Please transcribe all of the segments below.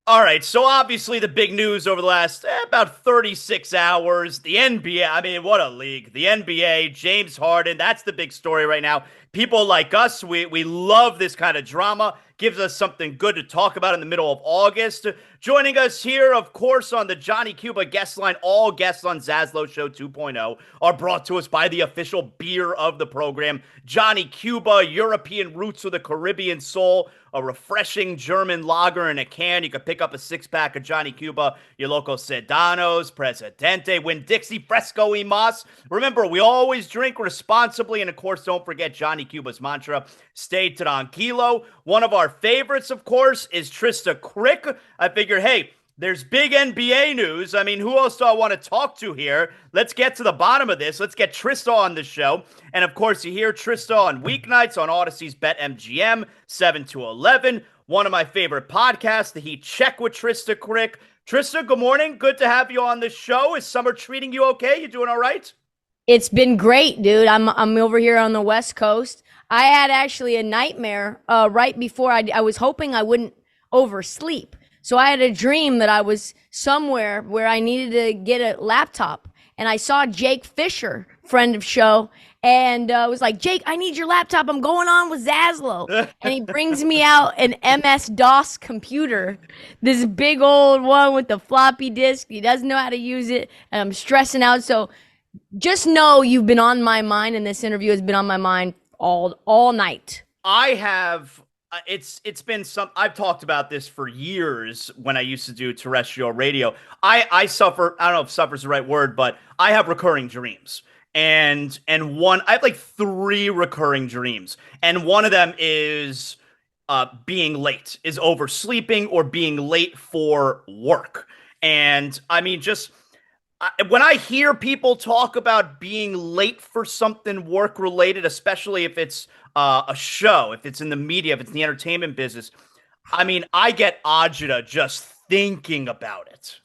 All right, so obviously the big news over the last about 36 hours, the NBA, I mean, what a league. The NBA, James Harden, that's the big story right now. People like us, we love this kind of drama. Gives us something good to talk about in the middle of August. Joining us here, of course, on the Johnny Cuba guest line, all guests on ZASLOW Show 2.0 are brought to us by the official beer of the program, Johnny Cuba, European roots with a Caribbean soul, a refreshing German lager in a can. You can pick up a six-pack of Johnny Cuba, your local Sedanos, Presidente, Winn-Dixie, Fresco y Mas. Remember, we always drink responsibly, and of course, don't forget Johnny Cuba's mantra, stay tranquilo. One of our favorites, of course, is Trysta Krick. I figured, hey, there's big NBA news. I mean, who else do I want to talk to here? Let's get to the bottom of this. Let's get Trysta on the show. And of course, you hear Trysta on weeknights on Odyssey's BetMGM, 7 to 11. One of my favorite podcasts, The Heat Check with Trysta Krick. Trysta, good morning. Good to have you on the show. Is summer treating you okay? You doing all right? It's been great, dude. I'm over here on the West Coast. I had actually a nightmare right before I was hoping I wouldn't oversleep. So I had a dream that I was somewhere where I needed to get a laptop, and I saw Jake Fisher, friend of show, and was like, Jake, I need your laptop. I'm going on with ZASLOW. And he brings me out an MS-DOS computer, this big old one with the floppy disk. He doesn't know how to use it, and I'm stressing out. So just know you've been on my mind, and this interview has been on my mind all night. I have it's been some I've talked about this for years when I used to do terrestrial radio. I suffer, I don't know if suffer is the right word, but I have recurring dreams. And one I have like three recurring dreams. And one of them is being late, is oversleeping or being late for work. And I mean just when I hear people talk about being late for something work related, especially if it's a show, if it's in the media, if it's in the entertainment business, I mean, I get agita just thinking about it.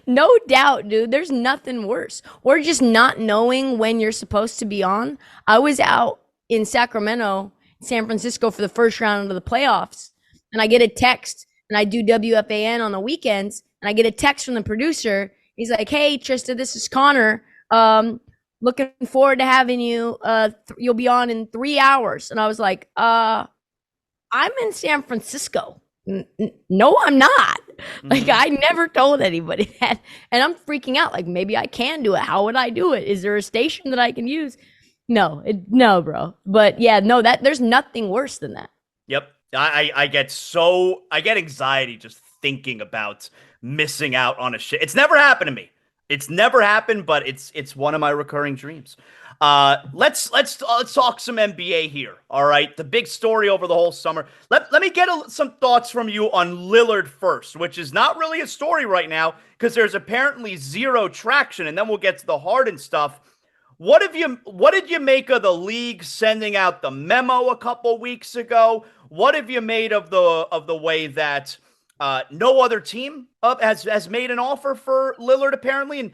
No doubt, dude. There's nothing worse. Or just not knowing when you're supposed to be on. I was out in Sacramento, San Francisco for the first round of the playoffs, and I get a text, and I do WFAN on the weekends, and I get a text from the producer. He's like, hey, Trysta, this is Connor. Looking forward to having you. You'll be on in 3 hours. And I was like, I'm in San Francisco. No, I'm not. Like, I never told anybody that. And I'm freaking out. Like, maybe I can do it. How would I do it? Is there a station that I can use? No, bro. But yeah, no, there's nothing worse than that. Yep. I get anxiety just thinking about missing out on a shit. It's never happened to me. It's never happened, but it's one of my recurring dreams. Let's talk some NBA here. All right, the big story over the whole summer. Let me get some thoughts from you on Lillard first, which is not really a story right now because there's apparently zero traction, and then we'll get to the Harden stuff. What did you make of the league sending out the memo a couple weeks ago? What have you made of the way that no other team has made an offer for Lillard, apparently? And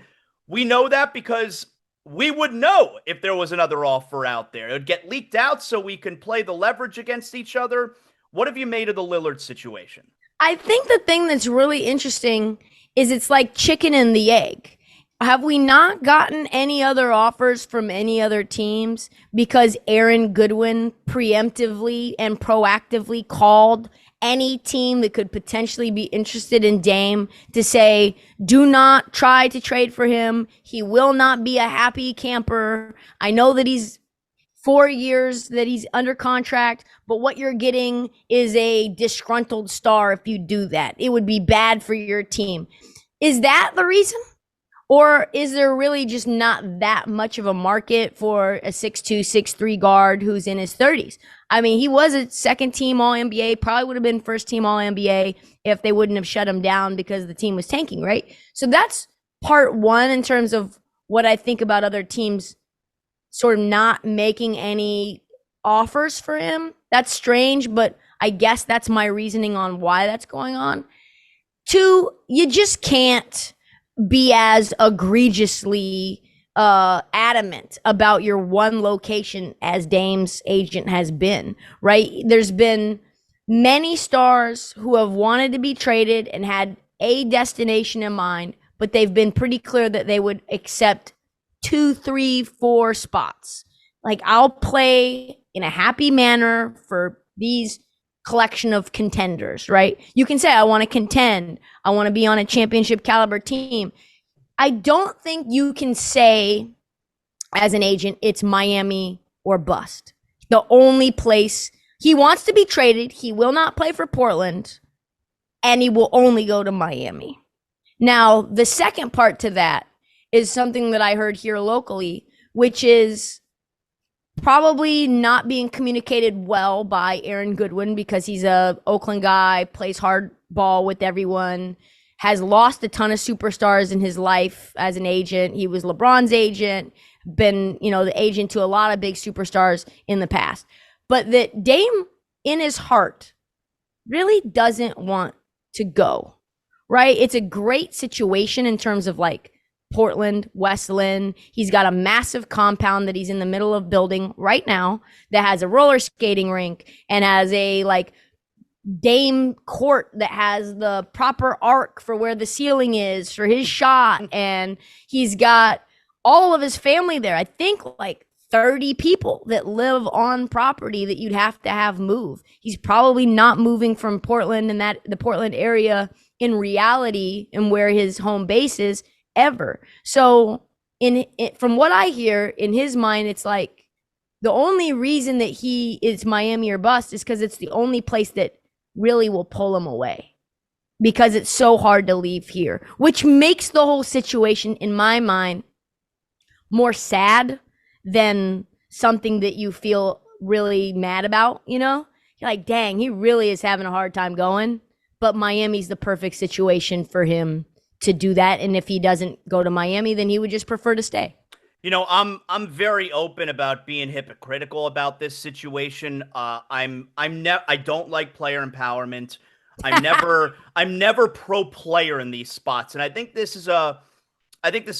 we know that because we would know if there was another offer out there. It would get leaked out so we can play the leverage against each other. What have you made of the Lillard situation? I think the thing that's really interesting is it's like chicken and the egg. Have we not gotten any other offers from any other teams because Aaron Goodwin preemptively and proactively called any team that could potentially be interested in Dame to say, do not try to trade for him. He will not be a happy camper. I know that he's 4 years that he's under contract, but what you're getting is a disgruntled star if you do that. It would be bad for your team. Is that the reason? Or is there really just not that much of a market for a 6'2", 6'3" guard who's in his 30s? I mean, he was a second-team All-NBA, probably would have been first-team All-NBA if they wouldn't have shut him down because the team was tanking, right? So that's part one in terms of what I think about other teams sort of not making any offers for him. That's strange, but I guess that's my reasoning on why that's going on. Two, you just can't be as egregiously adamant about your one location as Dame's agent has been, right? There's been many stars who have wanted to be traded and had a destination in mind, but they've been pretty clear that they would accept 2, 3, 4 spots. Like, I'll play in a happy manner for these collection of contenders, right? You can say, I want to contend. I want to be on a championship caliber team. I don't think you can say as an agent, it's Miami or bust. The only place he wants to be traded, he will not play for Portland, and he will only go to Miami. Now, the second part to that is something that I heard here locally, which is probably not being communicated well by Aaron Goodwin, because he's a Oakland guy, plays hard ball with everyone, has lost a ton of superstars in his life as an agent. He was LeBron's agent, been, the agent to a lot of big superstars in the past. But that Dame, in his heart, really doesn't want to go, right? It's a great situation in terms of like Portland, Westland. He's got a massive compound that he's in the middle of building right now that has a roller skating rink and has a like Dame court that has the proper arc for where the ceiling is for his shot. And he's got all of his family there. I think like 30 people that live on property that you'd have to have move. He's probably not moving from Portland and the Portland area in reality and where his home base is ever. So from what I hear, in his mind, it's like the only reason that he is Miami or bust is because it's the only place that really will pull him away, because it's so hard to leave here, which makes the whole situation, in my mind, more sad than something that you feel really mad about. You're like, dang, he really is having a hard time going, but Miami's the perfect situation for him to do that. And if he doesn't go to Miami, then he would just prefer to stay. I'm very open about being hypocritical about this situation. I don't like player empowerment. I'm never pro player in these spots, and I think this is a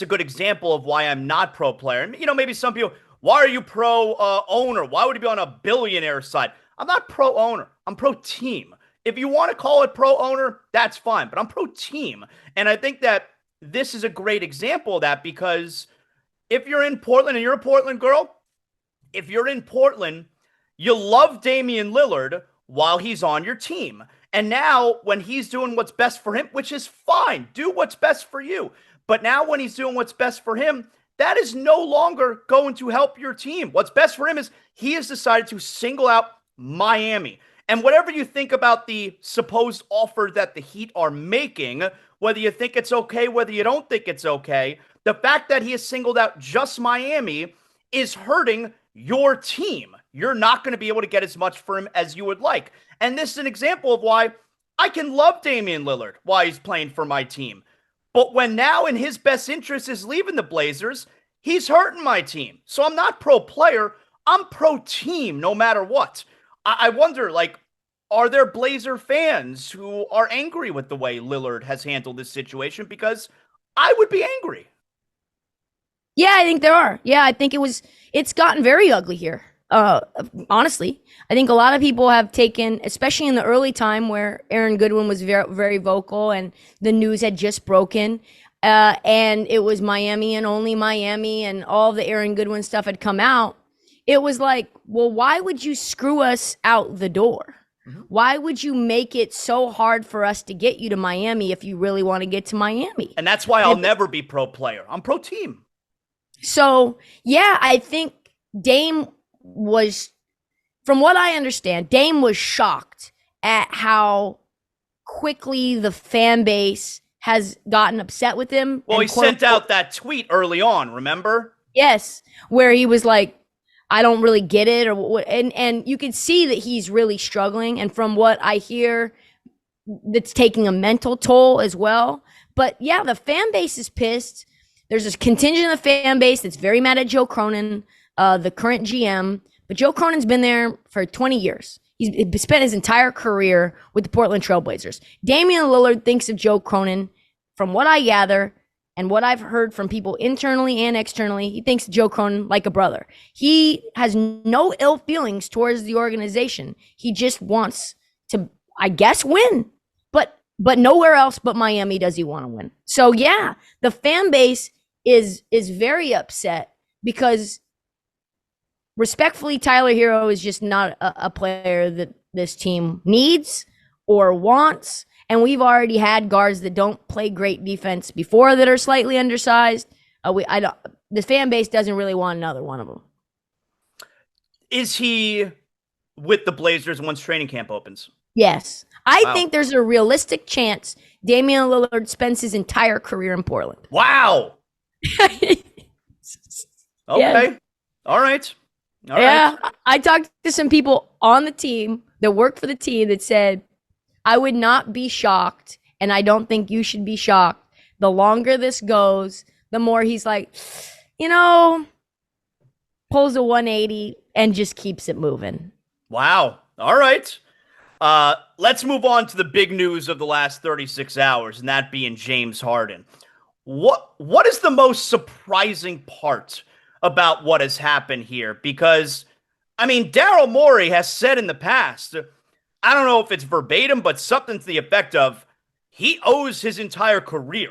good example of why I'm not pro player. Maybe some people, why are you pro owner? Why would you be on a billionaire side? I'm not pro owner. I'm pro team. If you want to call it pro owner, that's fine, but I'm pro team. And I think that this is a great example of that, because if you're in Portland and you're a Portland girl, if you're in Portland, you love Damian Lillard while he's on your team. And now when he's doing what's best for him, which is fine, do what's best for you. But now when he's doing what's best for him, that is no longer going to help your team. What's best for him is he has decided to single out Miami. And whatever you think about the supposed offer that the Heat are making, whether you think it's okay, whether you don't think it's okay, the fact that he has singled out just Miami is hurting your team. You're not going to be able to get as much for him as you would like. And this is an example of why I can love Damian Lillard while he's playing for my team. But when now in his best interest is leaving the Blazers, he's hurting my team. So I'm not pro player. I'm pro team no matter what. I wonder, are there Blazer fans who are angry with the way Lillard has handled this situation? Because I would be angry. Yeah, I think there are. Yeah, I think it's gotten very ugly here. Honestly, I think a lot of people have taken, especially in the early time where Aaron Goodwin was very, very vocal and the news had just broken, and it was Miami and only Miami and all the Aaron Goodwin stuff had come out. It was like, well, why would you screw us out the door? Mm-hmm. Why would you make it so hard for us to get you to Miami if you really want to get to Miami? And that's why I'll never be pro player. I'm pro team. So, yeah, I think Dame was, from what I understand, Dame was shocked at how quickly the fan base has gotten upset with him. Well, he sent out that tweet early on, remember? Yes, where he was like, I don't really get it, or what, and you can see that he's really struggling. And from what I hear, that's taking a mental toll as well. But yeah, the fan base is pissed. There's this contingent of the fan base that's very mad at Joe Cronin, the current GM. But Joe Cronin's been there for 20 years. He's spent his entire career with the Portland Trailblazers. Damian Lillard thinks of Joe Cronin, from what I gather and what I've heard from people internally and externally, he thinks Joe Cronin like a brother. He has no ill feelings towards the organization. He just wants to, I guess, win. But nowhere else but Miami does he want to win. So yeah, the fan base is very upset because respectfully, Tyler Hero is just not a player that this team needs or wants. And we've already had guards that don't play great defense before that are slightly undersized. The fan base doesn't really want another one of them. Is he with the Blazers once training camp opens? Yes. I think there's a realistic chance Damian Lillard spends his entire career in Portland. Wow. Okay. Yeah. All right. Yeah. I talked to some people on the team that worked for the team that said, I would not be shocked, and I don't think you should be shocked. The longer this goes, the more he's like, pulls a 180 and just keeps it moving. Wow. All right. Let's move on to the big news of the last 36 hours, and that being James Harden. What is the most surprising part about what has happened here? Because, I mean, Daryl Morey has said in the past, I don't know if it's verbatim, but something to the effect of, he owes his entire career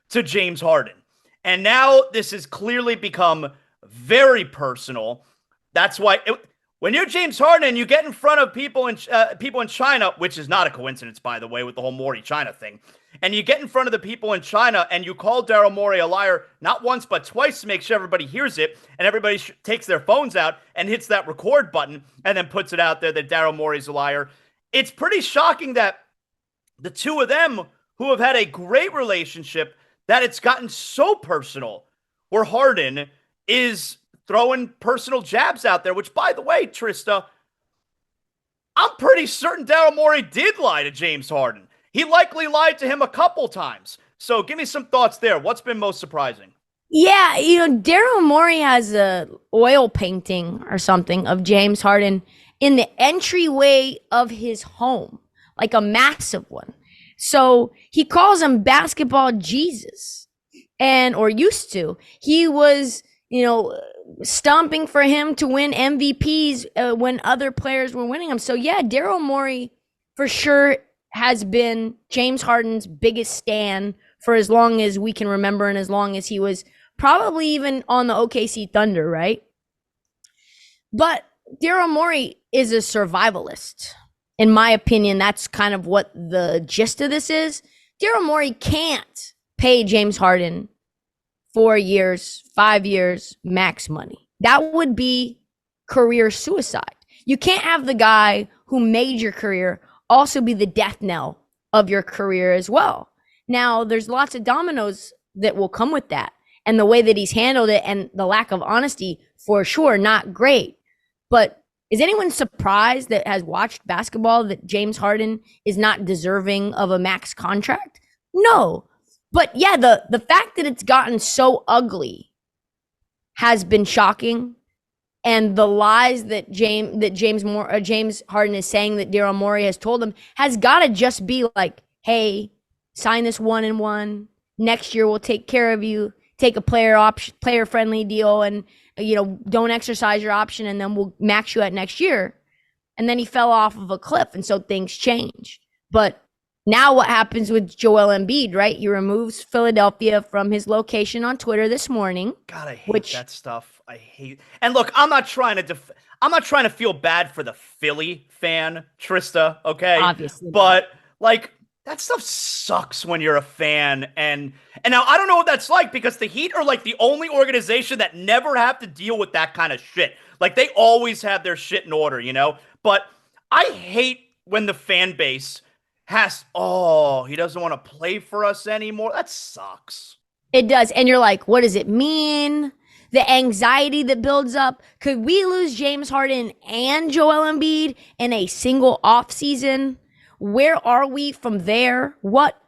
to James Harden. And now this has clearly become very personal. That's why when you're James Harden and you get in front of people in China, which is not a coincidence, by the way, with the whole Morey China thing, and you get in front of the people in China and you call Daryl Morey a liar, not once but twice to make sure everybody hears it, and everybody takes their phones out and hits that record button and then puts it out there that Daryl Morey's a liar. It's pretty shocking that the two of them, who have had a great relationship, that it's gotten so personal, where Harden is throwing personal jabs out there, which, by the way, Trysta, I'm pretty certain Daryl Morey did lie to James Harden. He likely lied to him a couple times. So give me some thoughts there. What's been most surprising? Yeah, Daryl Morey has a oil painting or something of James Harden in the entryway of his home, like a massive one. So he calls him basketball Jesus, or used to. He was, stomping for him to win MVPs when other players were winning them. So yeah, Daryl Morey for sure has been James Harden's biggest stan for as long as we can remember, and as long as he was probably even on the OKC Thunder, right? But Daryl Morey is a survivalist. In my opinion, that's kind of what the gist of this is. Daryl Morey can't pay James Harden 4 years, 5 years, max money. That would be career suicide. You can't have the guy who made your career also be the death knell of your career as well. Now, there's lots of dominoes that will come with that. And the way that he's handled it and the lack of honesty, for sure, not great. But is anyone surprised that has watched basketball that James Harden is not deserving of a max contract? No. But yeah, the fact that it's gotten so ugly has been shocking. And the lies that James Harden is saying that Daryl Morey has told him has got to just be like, hey, sign this 1-and-1. Next year we'll take care of you. Take a player friendly deal, and don't exercise your option, and then we'll max you at next year. And then he fell off of a cliff, and so things change. But now what happens with Joel Embiid, right? He removes Philadelphia from his location on Twitter this morning. God, I hate that stuff. I hate. And look, I'm not trying to feel bad for the Philly fan, Trysta, okay? Obviously. But that stuff sucks when you're a fan. And now I don't know what that's like, because the Heat are like the only organization that never have to deal with that kind of shit. Like, they always have their shit in order, But I hate when the fan base he doesn't want to play for us anymore. That sucks. It does. And you're like, what does it mean? The anxiety that builds up. Could we lose James Harden and Joel Embiid in a single offseason? Where are we from there? What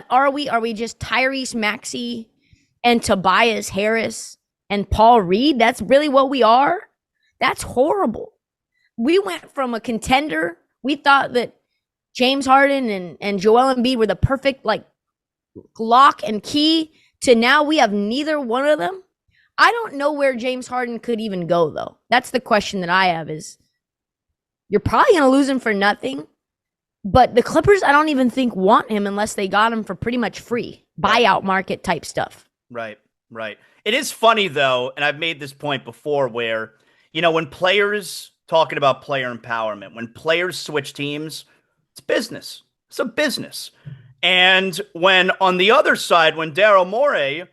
are we? Are we just Tyrese Maxey and Tobias Harris and Paul Reed? That's really what we are? That's horrible. We went from a contender. We thought that James Harden and Joel Embiid were the perfect lock and key, to now we have neither one of them. I don't know where James Harden could even go, though. That's the question that I have, is you're probably going to lose him for nothing. But the Clippers, I don't even think want him unless they got him for pretty much free buyout market type stuff. Right, right. It is funny though, and I've made this point before where, when players talking about player empowerment, when players switch teams, it's business. It's a business. And when on the other side, when Daryl Morey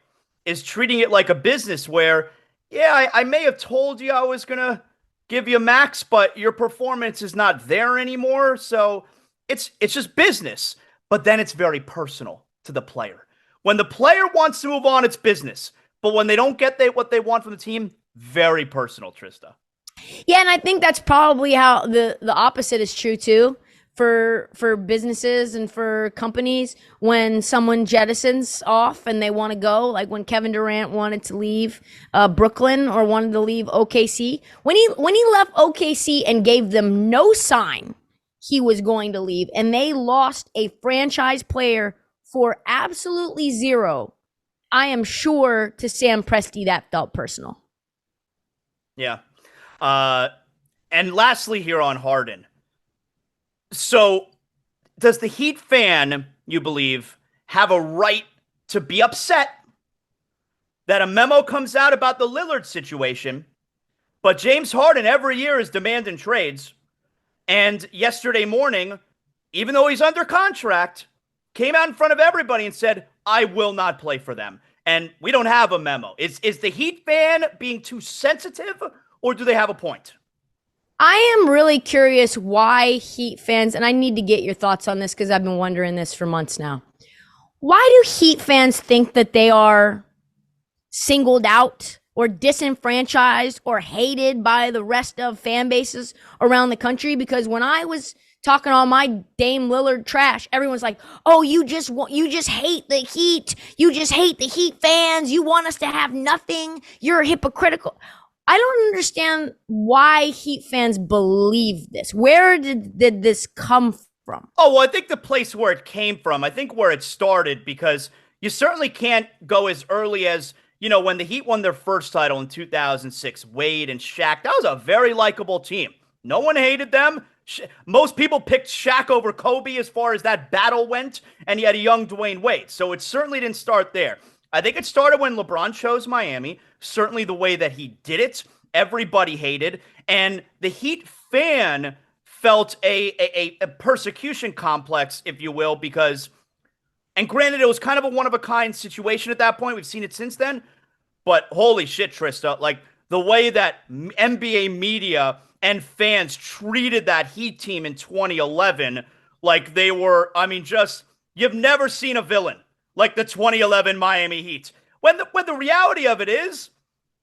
is treating it like a business where, yeah, I may have told you I was going to give you max, but your performance is not there anymore. So it's just business. But then it's very personal to the player. When the player wants to move on, it's business. But when they don't get what they want from the team, very personal, Trysta. Yeah, and I think that's probably how the opposite is true too for businesses and for companies. When someone jettisons off and they want to go, like when Kevin Durant wanted to leave Brooklyn or wanted to leave OKC, when he left OKC and gave them no sign he was going to leave, and they lost a franchise player for absolutely zero, I am sure to Sam Presti that felt personal. Yeah. And lastly here on Harden. So does the Heat fan, you believe, have a right to be upset that a memo comes out about the Lillard situation, but James Harden every year is demanding trades? And yesterday morning, even though he's under contract, came out in front of everybody and said, I will not play for them. And we don't have a memo. Is the Heat fan being too sensitive, or do they have a point? I am really curious why Heat fans, and I need to get your thoughts on this because I've been wondering this for months now. Why do Heat fans think that they are singled out or disenfranchised or hated by the rest of fan bases around the country? Because when I was talking all my Dame Lillard trash, everyone's like, oh, you just hate the Heat. You just hate the Heat fans. You want us to have nothing. You're hypocritical. I don't understand why Heat fans believe this. Where did this come from? Oh, well, I think the place where it came from, I think where it started, because you certainly can't go as early as, when the Heat won their first title in 2006, Wade and Shaq. That was a very likable team. No one hated them. Most people picked Shaq over Kobe as far as that battle went, and you had a young Dwayne Wade. So it certainly didn't start there. I think it started when LeBron chose Miami. Certainly the way that he did it, everybody hated. And the Heat fan felt a persecution complex, if you will, because, and granted, it was kind of a one-of-a-kind situation at that point. We've seen it since then. But holy shit, Trysta, like the way that NBA media and fans treated that Heat team in 2011, like they were, you've never seen a villain like the 2011 Miami Heat. When the reality of it is,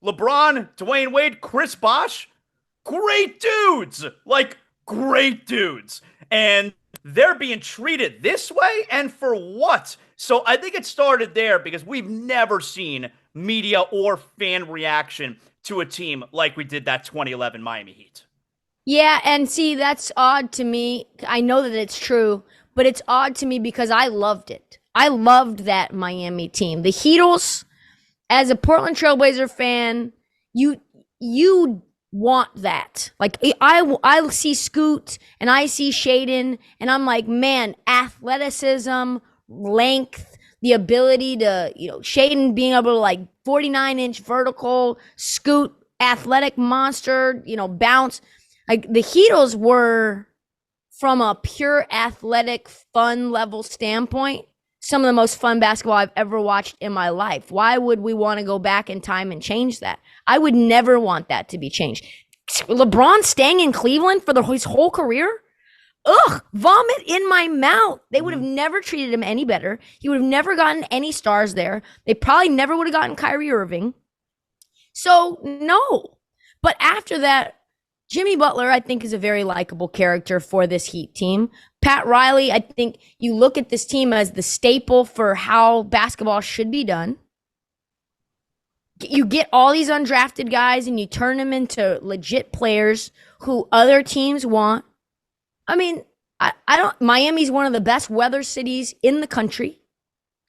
LeBron, Dwayne Wade, Chris Bosh, great dudes. Like, great dudes. And they're being treated this way, and for what? So I think it started there because we've never seen media or fan reaction to a team like we did that 2011 Miami Heat. Yeah, and see, that's odd to me. I know that it's true, but it's odd to me because I loved it. I loved that Miami team. The Heatles, as a Portland Trailblazer fan, you want that. Like, I see Scoot and I see Shaden, and I'm like, man, athleticism, length, the ability to, Shaden being able to, like, 49-inch vertical, Scoot, athletic monster, bounce. Like, the Heatles were, from a pure athletic fun level standpoint, some of the most fun basketball I've ever watched in my life. Why would we want to go back in time and change that? I would never want that to be changed. LeBron staying in Cleveland for his whole career? Ugh, vomit in my mouth. They would have never treated him any better. He would have never gotten any stars there. They probably never would have gotten Kyrie Irving. So, no. But after that, Jimmy Butler, I think, is a very likable character for this Heat team. Pat Riley, I think you look at this team as the staple for how basketball should be done. You get all these undrafted guys and you turn them into legit players who other teams want. Miami's one of the best weather cities in the country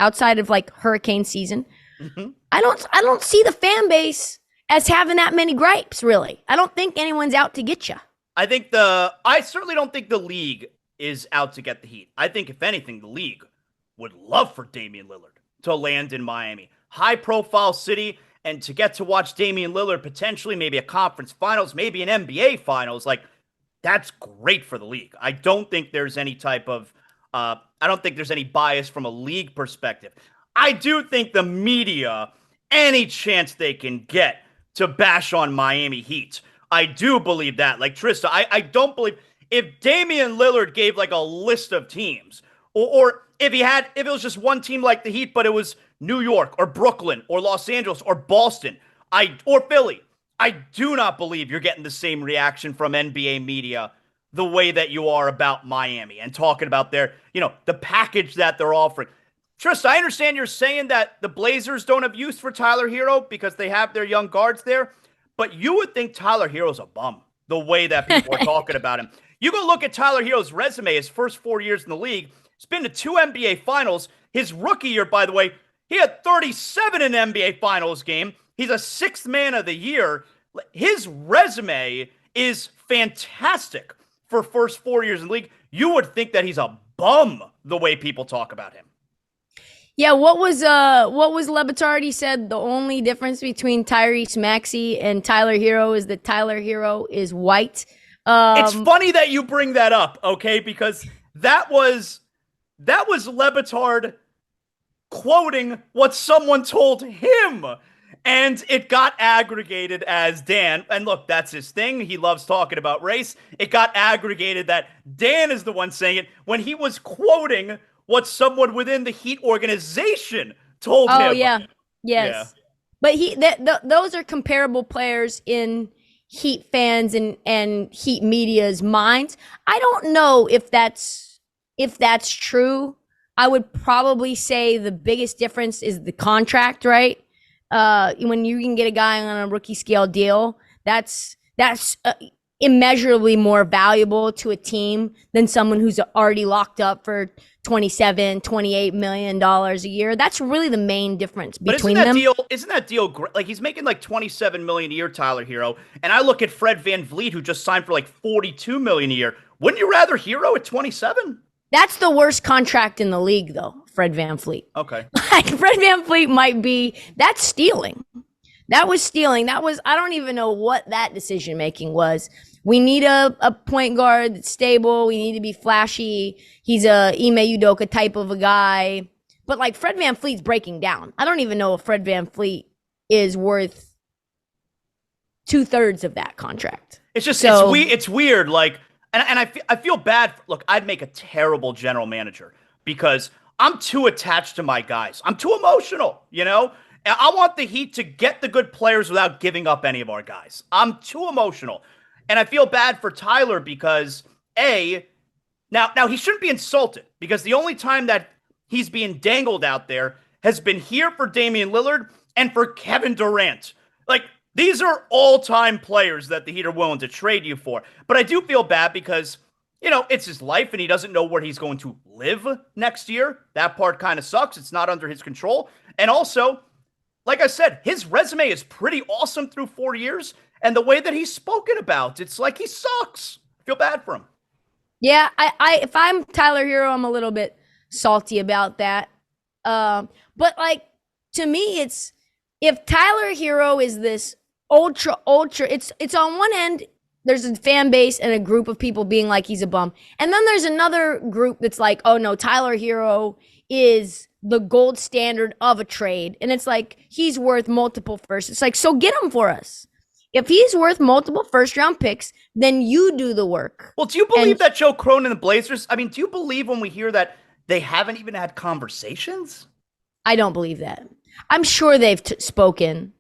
outside of like hurricane season. Mm-hmm. I don't see the fan base as having that many gripes, really. I don't think anyone's out to get you. I certainly don't think the league is out to get the Heat. I think, if anything, the league would love for Damian Lillard to land in Miami. High-profile city, and to get to watch Damian Lillard potentially, maybe a conference finals, maybe an NBA finals, like, that's great for the league. I don't think there's any type of I don't think there's any bias from a league perspective. I do think the media, any chance they can get to bash on Miami Heat, I do believe that. Like, Trysta, I don't believe if Damian Lillard gave like a list of teams, or if it was just one team like the Heat, but it was New York or Brooklyn or Los Angeles or Boston, or Philly, I do not believe you're getting the same reaction from NBA media the way that you are about Miami and talking about their, the package that they're offering. Trysta, I understand you're saying that the Blazers don't have use for Tyler Hero because they have their young guards there, but you would think Tyler Hero's a bum the way that people are talking about him. You go look at Tyler Hero's resume, his first 4 years in the league. He's been to 2 NBA finals. His rookie year, by the way, he had 37 in an NBA finals game. He's a 6th man of the year. His resume is fantastic for first 4 years in the league. You would think that he's a bum the way people talk about him. Yeah, what was Lebatard? He said the only difference between Tyrese Maxey and Tyler Hero is that Tyler Hero is white. It's funny that you bring that up, okay? Because that was Lebatard quoting what someone told him. And it got aggregated as Dan. And look, that's his thing. He loves talking about race. It got aggregated that Dan is the one saying it when he was quoting what someone within the Heat organization told him. Oh, yeah. Yes. Yeah. But those are comparable players in Heat fans and Heat media's minds. I don't know if that's true. I would probably say the biggest difference is the contract, right? When you can get a guy on a rookie scale deal, that's immeasurably more valuable to a team than someone who's already locked up for $27-28 million a year. That's really the main difference between them. Isn't that deal great? Like, he's making like $27 million a year, Tyler Hero, and I look at Fred VanVleet, who just signed for like $42 million a year. Wouldn't you rather Hero at 27? That's the worst contract in the league, though, Fred VanVleet. Okay. Like, Fred VanVleet might be, that's stealing. That was stealing. I don't even know what that decision making was. We need a point guard that's stable. We need to be flashy. He's a Ime Udoka type of a guy. But like, Fred VanVleet's breaking down. I don't even know if Fred VanVleet is worth 2/3 of that contract. It's just, it's weird. Like, and I feel bad. Look, I'd make a terrible general manager because I'm too attached to my guys. I'm too emotional, And I want the Heat to get the good players without giving up any of our guys. I'm too emotional. And I feel bad for Tyler because, now he shouldn't be insulted because the only time that he's being dangled out there has been here for Damian Lillard and for Kevin Durant. Like, these are all-time players that the Heat are willing to trade you for. But I do feel bad because, it's his life and he doesn't know where he's going to live next year. That part kind of sucks. It's not under his control. And also, like I said, his resume is pretty awesome through 4 years. And the way that he's spoken about, it's like he sucks. I feel bad for him. Yeah, if I'm Tyler Hero, I'm a little bit salty about that. But like, to me, it's, if Tyler Hero is this ultra, it's on one end, there's a fan base and a group of people being like, he's a bum. And then there's another group that's like, oh no, Tyler Hero is the gold standard of a trade. And it's like, he's worth multiple firsts. It's like, so get him for us. If he's worth multiple first-round picks, then you do the work. Well, do you believe that Joe Cronin and the Blazers, do you believe when we hear that they haven't even had conversations? I don't believe that. I'm sure they've spoken,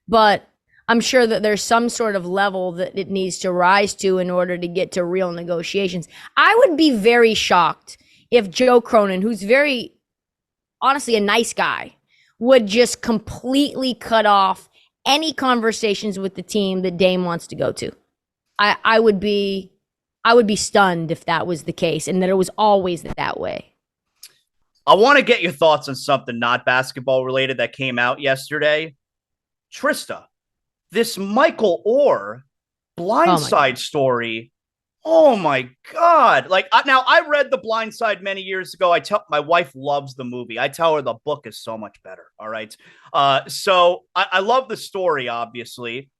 but I'm sure that there's some sort of level that it needs to rise to in order to get to real negotiations. I would be very shocked if Joe Cronin, who's very, honestly, a nice guy, would just completely cut off any conversations with the team that Dame wants to go to. I would be stunned if that was the case and that it was always that way. I want to get your thoughts on something not basketball related that came out yesterday. Trysta, this Michael Orr blindside story Oh my God. Like now I read The Blind Side many years ago. I tell my wife loves the movie. I tell her the book is so much better. All right. So I love the story, obviously.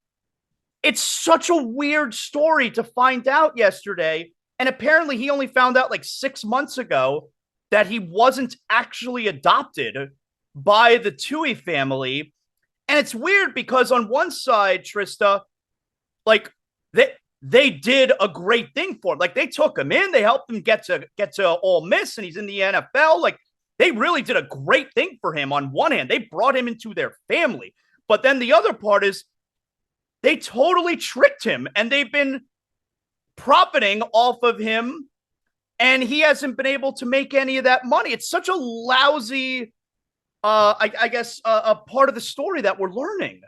It's such a weird story to find out yesterday. And apparently he only found out like 6 months ago that he wasn't actually adopted by the Tui family. And it's weird because on one side, Trysta, like they did a great thing for him. Like they took him in, they helped him get to Ole Miss, and he's in the NFL. Like they really did a great thing for him. On one hand, they brought him into their family, but then the other part is they totally tricked him, and they've been profiting off of him, and he hasn't been able to make any of that money. It's such a lousy, I guess, a part of the story that we're learning.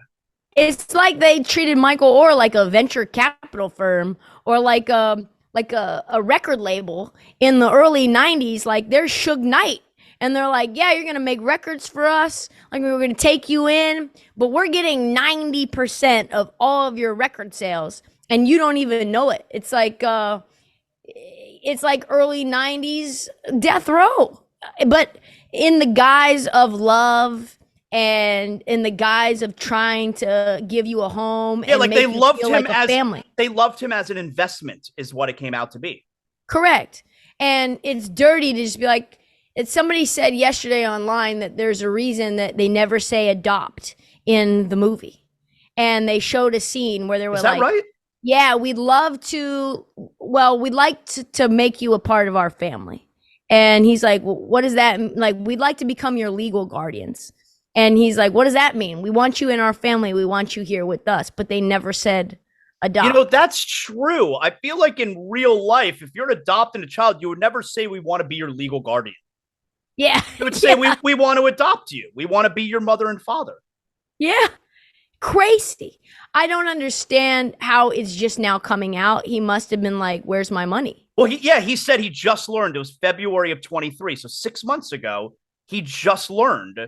It's like they treated Michael Orr like a venture capital firm or like a record label in the early 90s. Like they're Suge Knight. And they're like, yeah, you're going to make records for us. Like we're going to take you in, but we're getting 90% of all of your record sales. And you don't even know it. It's like early 90s death row. But in the guise of love and in the guise of trying to give you a home. Yeah, and like make they you loved feel him like a as family. They loved him as an investment, is what it came out to be. Correct. And it's dirty to just be like, somebody said yesterday online that there's a reason that they never say adopt in the movie. And they showed a scene where they were Is that like, right? yeah, we'd like to make you a part of our family. And he's like, well, what does that, like, we'd like to become your legal guardians. And he's like, what does that mean? We want you in our family. We want you here with us. But they never said adopt. You know, that's true. I feel like in real life, if you're adopting a child, you would never say we want to be your legal guardian. Yeah. You would say we want to adopt you. We want to be your mother and father. Yeah. Crazy. I don't understand how it's just now coming out. He must have been like, where's my money? Well, he said he just learned. It was February of 23. So 6 months ago, he just learned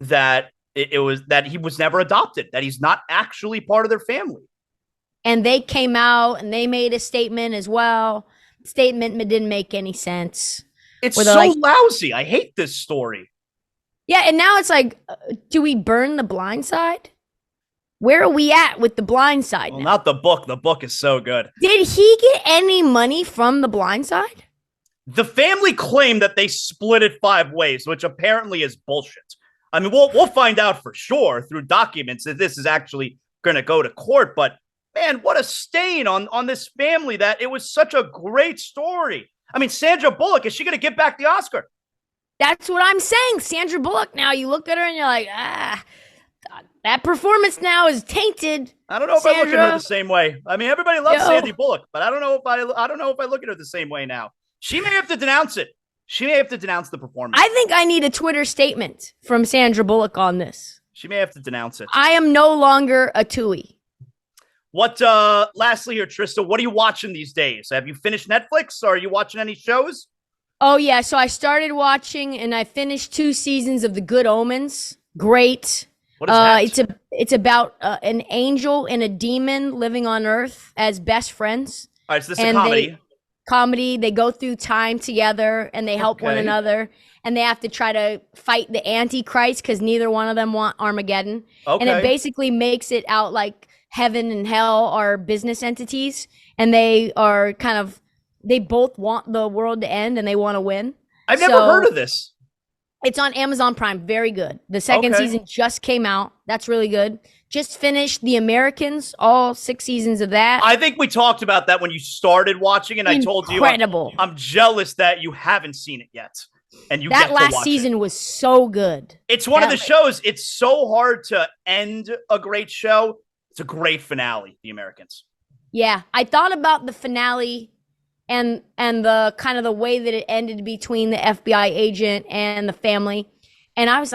that that he was never adopted, that he's not actually part of their family. And they came out and they made a statement as well. Statement didn't make any sense. It's so lousy. I hate this story. Yeah, and now it's like, do we burn The Blind Side? Where are we at with The Blind Side? Well, not the book. The book is so good. Did he get any money from The Blind Side? The family claimed that they split it 5 ways, which apparently is bullshit. I mean, we'll find out for sure through documents that this is actually going to go to court. But man, what a stain on this family that it was such a great story. I mean, Sandra Bullock, is she going to give back the Oscar? That's what I'm saying. Sandra Bullock, now you look at her and you're like, that performance now is tainted. I don't know if I look at her the same way. I mean, everybody loves Sandy Bullock, but I don't know if I look at her the same way now. She may have to denounce it. She may have to denounce the performance. I think I need a Twitter statement from Sandra Bullock on this. She may have to denounce it. I am no longer a Tui. Lastly here, Trysta, what are you watching these days? Have you finished Netflix, or are you watching any shows? Oh, yeah. So I started watching and I finished 2 seasons of The Good Omens. Great. What is that? It's about an angel and a demon living on Earth as best friends. All right, is this a comedy? They go through time together and they help one another. And they have to try to fight the Antichrist because neither one of them want Armageddon. Okay. And it basically makes it out like heaven and hell are business entities. And they are they both want the world to end and they want to win. I've never heard of this. It's on Amazon Prime. Very good. The second season just came out. That's really good. Just finished The Americans, all 6 seasons of that. I think we talked about that when you started watching, and I told you I'm jealous that you haven't seen it yet. And that last season was so good. It's one of the shows. It's so hard to end a great show. It's a great finale, The Americans. Yeah, I thought about the finale and the kind of the way that it ended between the FBI agent and the family. And I was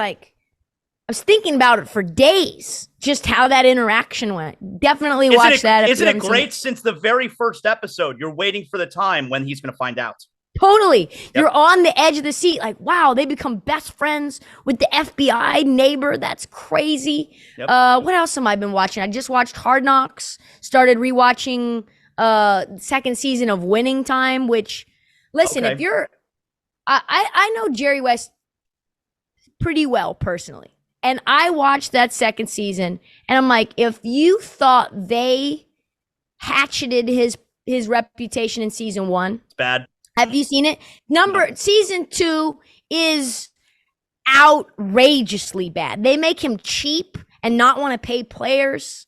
thinking about it for days, just how that interaction went. Definitely watch that. Isn't it great? Since the very first episode, you're waiting for the time when he's going to find out. Totally. Yep. You're on the edge of the seat. Like, wow, they become best friends with the FBI neighbor. That's crazy. Yep. What else have I been watching? I just watched Hard Knocks, started rewatching second season of Winning Time, which, listen, Okay. if you're, I know Jerry West pretty well personally. And I watched that second season and I'm like, if you thought they hatcheted his reputation in season 1, It's bad. have you seen it? No. Season 2 is outrageously bad. They make him cheap and not want to pay players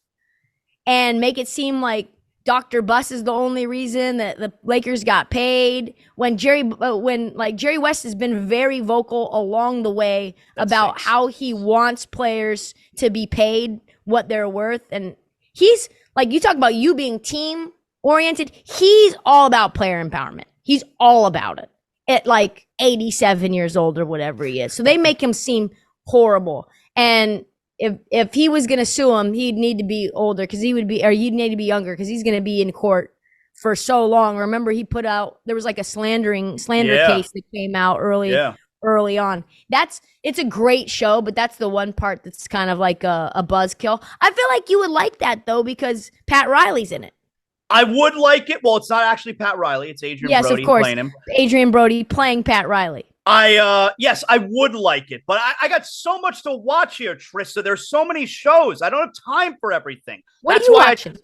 and make it seem like Dr. Buss is the only reason that the Lakers got paid. When Jerry West has been very vocal along the way about how he wants players to be paid what they're worth. And he's like, you talk about you being team oriented. He's all about player empowerment. He's all about it at like 87 years old or whatever he is. So they make him seem horrible. And if he was going to sue him, he'd need to be older because you'd need to be younger because he's going to be in court for so long. Remember, he put out, there was like a slander case that came out early on. It's a great show, but that's the one part that's kind of like a buzzkill. I feel like you would like that though, because Pat Riley's in it. I would like it. Well, it's not actually Pat Riley. It's Adrian Brody playing him. Adrian Brody playing Pat Riley. Yes, I would like it, but I got so much to watch here, Trysta. There's so many shows. I don't have time for everything. That's why watching?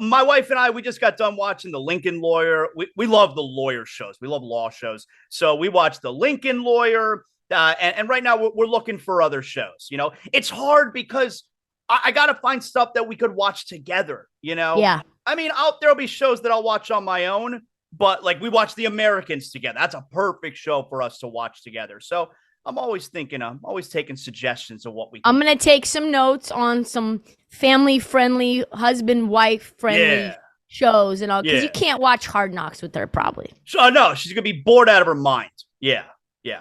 My wife and I, we just got done watching The Lincoln Lawyer. We love the lawyer shows. We love law shows. So we watched The Lincoln Lawyer. And right now we're looking for other shows. You know, it's hard because I got to find stuff that we could watch together, you know? Yeah. I mean, there'll be shows that I'll watch on my own, but like we watch The Americans together. That's a perfect show for us to watch together. So I'm always taking suggestions of what we can. I'm going to take some notes on some family-friendly, husband-wife friendly shows and all, because you can't watch Hard Knocks with her probably. No, she's going to be bored out of her mind. Yeah.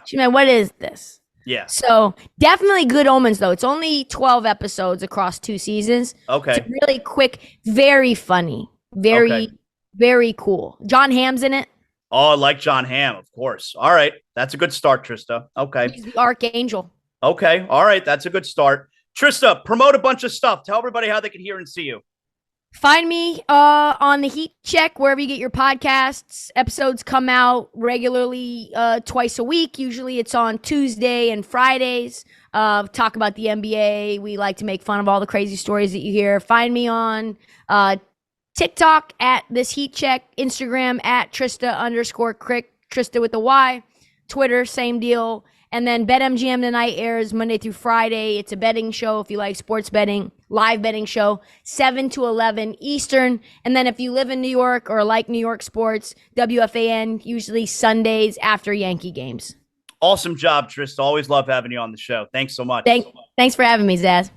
She's like, what is this? Yeah. So definitely Good Omens, though. It's only 12 episodes across 2 seasons. Okay. It's really quick, very funny, very cool. John Hamm's in it. Oh, I like John Hamm, of course. All right. That's a good start, Trysta. Okay. He's the Archangel. Okay. All right. That's a good start. Trysta, promote a bunch of stuff. Tell everybody how they can hear and see you. Find me on the Heat Check, wherever you get your podcasts. Episodes come out regularly twice a week. Usually it's on Tuesday and Fridays. Talk about the NBA. We like to make fun of all the crazy stories that you hear. Find me on TikTok at This Heat Check, Instagram at Trysta_Krick, Trysta with a Y, Twitter, same deal. And then BetMGM Tonight airs Monday through Friday. It's a betting show if you like sports betting, live betting show, 7 to 11 Eastern. And then if you live in New York or like New York sports, WFAN, usually Sundays after Yankee games. Awesome job, Trysta. Always love having you on the show. Thanks so much. Thanks for having me, Zaz.